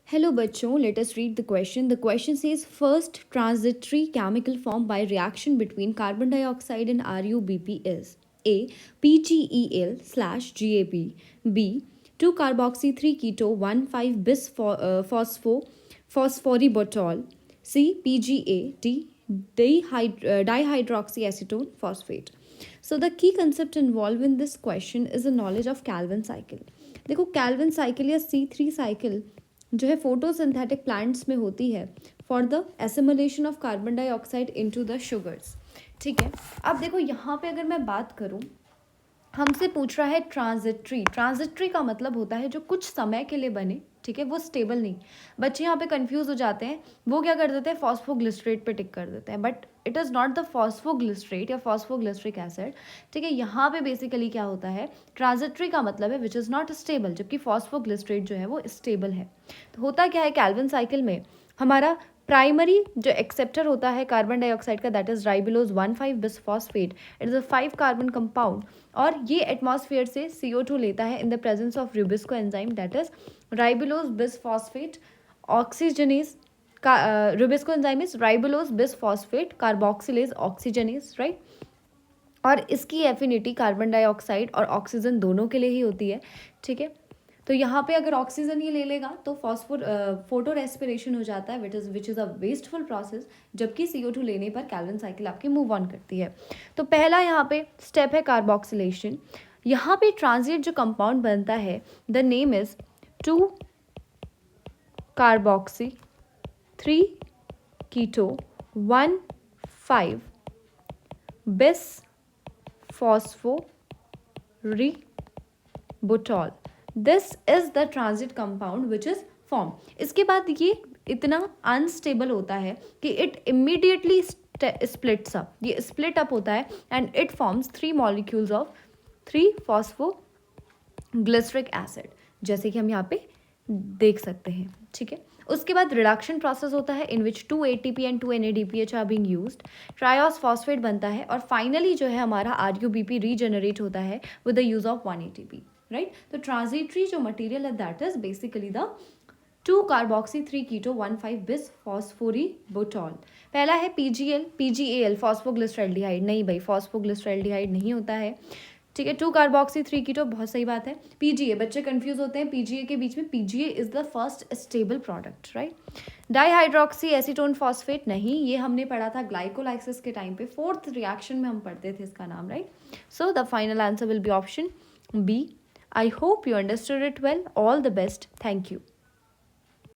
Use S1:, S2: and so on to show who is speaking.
S1: Hello bachon, let us read the question. The question says first transitory chemical formed by reaction between carbon dioxide and RuBP is A. PGEL slash GAP, B. 2-carboxy 3-keto 1,5 bis phosphoributol, C. PGA, D. Dihydroxyacetone phosphate. So the key concept involved in this question is the knowledge of Calvin cycle. देखो Calvin cycle या C3 cycle जो है photosynthetic plants में होती है for the assimilation of carbon dioxide into the sugars. ठीक है, अब देखो यहाँ पे अगर मैं बात करूँ, हमसे पूछ रहा है ट्रांजिटरी। ट्रांजिटरी का मतलब होता है जो कुछ समय के लिए बने, ठीक है, वो स्टेबल नहीं। बच्चे यहाँ पे कंफ्यूज हो जाते हैं, वो क्या कर देते हैं, फॉस्फोग्लिसरेट पे टिक कर देते हैं, but it is not the phosphoglycerate या फॉस्फोग्लिसरिक एसिड। ठीक है, यहाँ पे बेसिकली क्या होता है, ट्रांजिटरी का मतलब है विच इज़ नॉट स्टेबल, जबकि फॉस्फोग्लिसरेट जो है वो स्टेबल है। तो होता क्या है कैल्विन साइकिल में, हमारा प्राइमरी जो एक्सेप्टर होता है कार्बन डाइऑक्साइड का, that is ribulose 1,5 bisphosphate. It is a 5 carbon compound और ये एटमॉस्फेयर से CO2 लेता है in the presence of RuBisCO enzyme, that is ribulose bisphosphate oxygenase का। RuBisCO enzyme is ribulose bisphosphate carboxylase oxygenase, right. और इसकी affinity carbon dioxide और oxygen दोनों के लिए ही होती है। ठीक है, तो यहाँ पे अगर ऑक्सीजन ये ले लेगा तो फोटो रेस्पिरेशन हो जाता है, which is a wasteful process, जबकि CO2 लेने पर कैल्विन साइकिल आपकी मूव ऑन करती है। तो पहला यहाँ पे स्टेप है कार्बोक्सिलेशन। यहाँ पे ट्रांजिट जो कंपाउंड बनता है, the name is 2-carboxy 3-keto 1,5 bisphosphoributol। This is the transit compound which is form. इसके बाद ये इतना अनस्टेबल होता है कि इट इमीडिएटली स्प्लिट्स अप, ये स्प्लिट अप होता है and it forms 3 molecules of 3-फॉस्फोग्लिसरिक acid, जैसे कि हम यहाँ पे देख सकते हैं। ठीक है, उसके बाद रिडक्शन प्रोसेस होता है in which 2 ATP and 2 NADPH are being used, triose phosphate बनता है और फाइनली जो है हमारा RuBP रीजनरेट होता है with the use of 1 ATP, right. तो ट्रांजिटरी जो मटेरियल है that is basically the 2-carboxy 3-keto 1,5 बिसफॉस्फोरिबुटॉल। पहला है PGAL फॉस्फोग्लिसरल्डिहाइड, नहीं भाई फॉस्फोग्लिसरल्डिहाइड नहीं होता है। ठीक है, 2-carboxy 3-keto बहुत सही बात है। PGA, बच्चे कंफ्यूज होते हैं PGA के बीच में, PGA is the first stable product, right. Dihydroxy acetone phosphate नहीं, ये हमने पढ़ा था ग्लाइकोलाइसिस के टाइम पे, 4th रिएक्शन में हम पढ़ते थे इसका नाम, right. So the final answer will be option B. I hope you understood it well. All the best. Thank you.